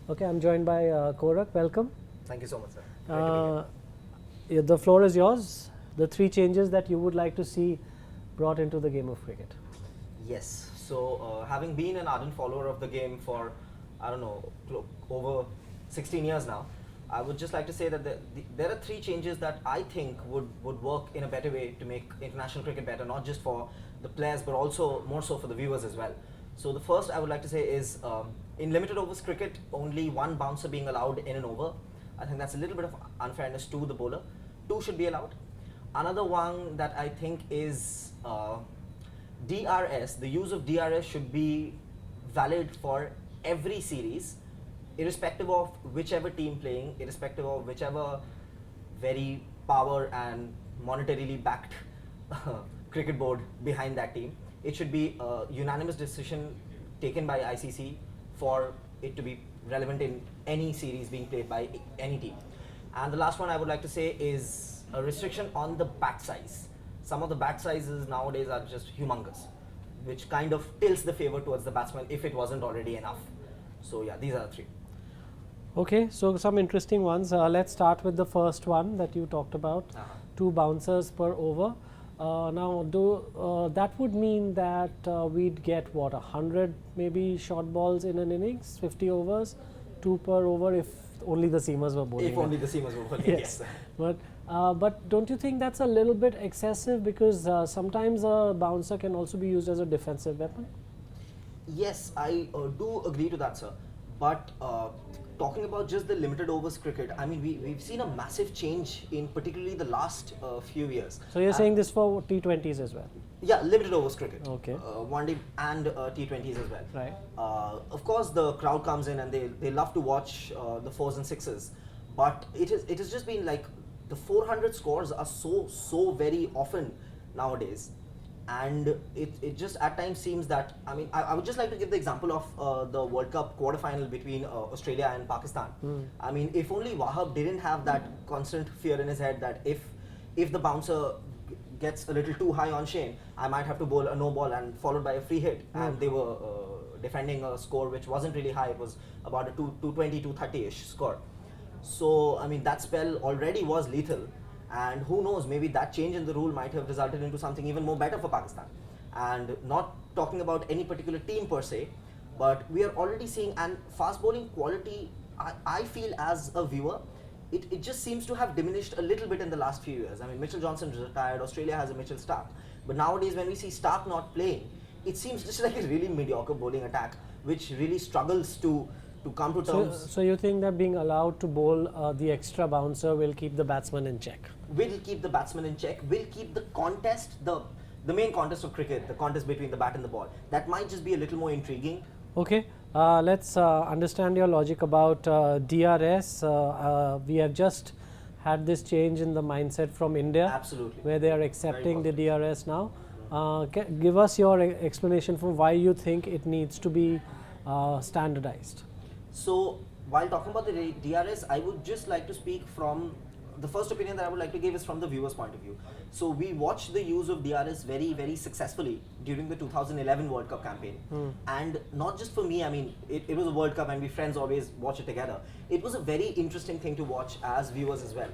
Okay, I'm joined by Korak. Welcome. Thank you so much, sir. Great to be here. The floor is yours. The 3 changes that you would like to see brought into the game of cricket. Yes. So, having been an ardent follower of the game for, I don't know, over 16 years now, I would just like to say that there are 3 changes that I think would work in a better way to make international cricket better, not just for the players, but also more so for the viewers as well. So, the first I would like to say is in limited overs cricket, only 1 bouncer being allowed in an over. I think that's a little bit of unfairness to the bowler. 2 should be allowed. Another one that I think is DRS. The use of DRS should be valid for every series, irrespective of whichever team playing, irrespective of whichever very power and monetarily backed cricket board behind that team. It should be a unanimous decision taken by ICC for it to be relevant in any series being played by any team. And the last one I would like to say is a restriction on the bat size. Some of the bat sizes nowadays are just humongous, which kind of tilts the favor towards the batsman if it wasn't already enough. So yeah, these are the 3. Okay, so some interesting ones. Let's start with the first one that you talked about. 2 bouncers per over. Now, that would mean that we'd get what, 100 maybe short balls in an innings, 50 overs, 2 per over if only the seamers were bowling. If only the seamers were bowling, yes. But don't you think that's a little bit excessive, because sometimes a bouncer can also be used as a defensive weapon? Yes, I do agree to that, sir. But talking about just the limited overs cricket, I mean, we've seen a massive change in particularly the last few years. So you're saying this for T20s as well? Yeah, limited overs cricket. Okay. One day and T20s as well. Right. Of course, the crowd comes in and they love to watch the 4s and 6s, but it has just been like the 400 scores are so very often nowadays. And it just at times seems that, I mean, I would just like to give the example of the World Cup quarterfinal between Australia and Pakistan. I mean, if only Wahab didn't have that constant fear in his head that if the bouncer gets a little too high on Shane, I might have to bowl a no ball and followed by a free hit. And they were defending a score which wasn't really high. It was about a 220, 230-ish score. So, I mean, that spell already was lethal. And who knows, maybe that change in the rule might have resulted into something even more better for Pakistan. And not talking about any particular team per se, but we are already seeing, and fast bowling quality, I feel as a viewer, it just seems to have diminished a little bit in the last few years. I mean, Mitchell Johnson retired, Australia has a Mitchell Starc. But nowadays when we see Starc not playing, it seems just like a really mediocre bowling attack, which really struggles to come to terms. So you think that being allowed to bowl the extra bouncer will keep the batsman in check? Will keep the batsman in check, will keep the contest, the main contest of cricket, the contest between the bat and the ball. That might just be a little more intriguing. Okay, let's understand your logic about DRS. We have just had this change in the mindset from India. Absolutely. Where they are accepting the DRS now. Give us your explanation for why you think it needs to be standardized. So, while talking about the DRS, I would just like to speak from the first opinion that I would like to give is from the viewer's point of view. So, we watched the use of DRS very, very successfully during the 2011 World Cup campaign. And not just for me, I mean, it was a World Cup and we friends always watch it together. It was a very interesting thing to watch as viewers as well.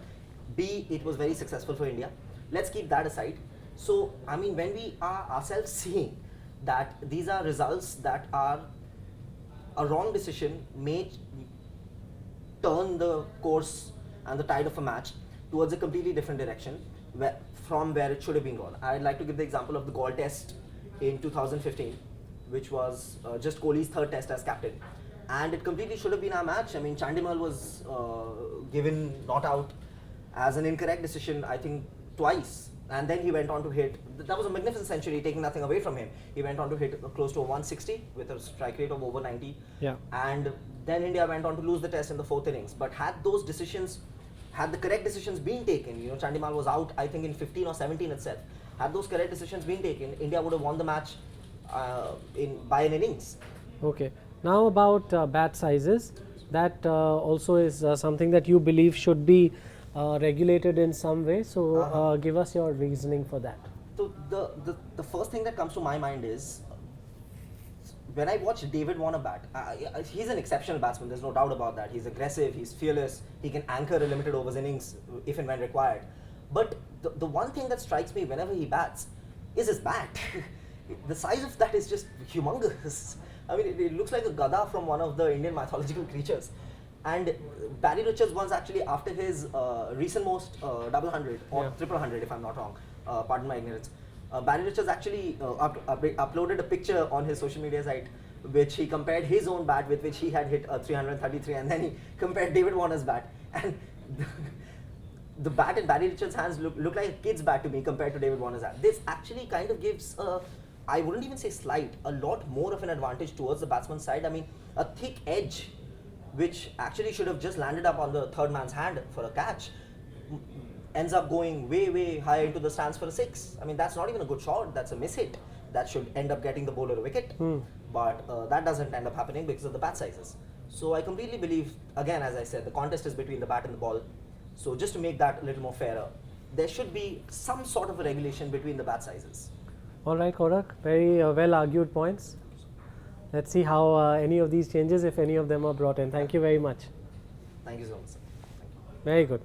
It was very successful for India. Let's keep that aside. So, I mean, when we are ourselves seeing that these are results that are a wrong decision may turn the course and the tide of a match towards a completely different direction from where it should have been gone. I'd like to give the example of the Galle test in 2015, which was just Kohli's 3rd test as captain. And it completely should have been our match. I mean, Chandimal was given not out as an incorrect decision, I think, twice. And then he went on to hit, that was a magnificent century, taking nothing away from him. He went on to hit close to a 160 with a strike rate of over 90. Yeah. And then India went on to lose the test in the 4th innings. But had the correct decisions been taken, you know, Chandimal was out, I think, in 15 or 17 itself. Had those correct decisions been taken, India would have won the match by an innings. Okay. Now about bat sizes, that also is something that you believe should be regulated in some way. So give us your reasoning for that. So the first thing that comes to my mind is when I watch David Warner bat, he's an exceptional batsman, there's no doubt about that. He's aggressive, he's fearless, he can anchor a limited overs innings if and when required. But the one thing that strikes me whenever he bats is his bat. The size of that is just humongous. I mean, it looks like a gada from one of the Indian mythological creatures. And Barry Richards once actually, after his recent most double hundred or triple hundred, if I'm not wrong, pardon my ignorance, Barry Richards actually uploaded a picture on his social media site which he compared his own bat with which he had hit 333, and then he compared David Warner's bat. And the bat in Barry Richards' hands look like a kid's bat to me compared to David Warner's bat. This actually kind of gives, I wouldn't even say slight, a lot more of an advantage towards the batsman's side. I mean, a thick edge which actually should have just landed up on the third man's hand for a catch ends up going way, way high into the stands for a six. I mean, that's not even a good shot, that's a miss hit. That should end up getting the bowler a wicket. But that doesn't end up happening because of the bat sizes. So I completely believe, again, as I said, the contest is between the bat and the ball. So just to make that a little more fairer, there should be some sort of a regulation between the bat sizes. All right, Korak, very well argued points. Let's see how any of these changes, if any of them are brought in. Thank you very much. Thank you so much, sir. Thank you. Very good.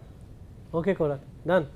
Okay, Korak, done.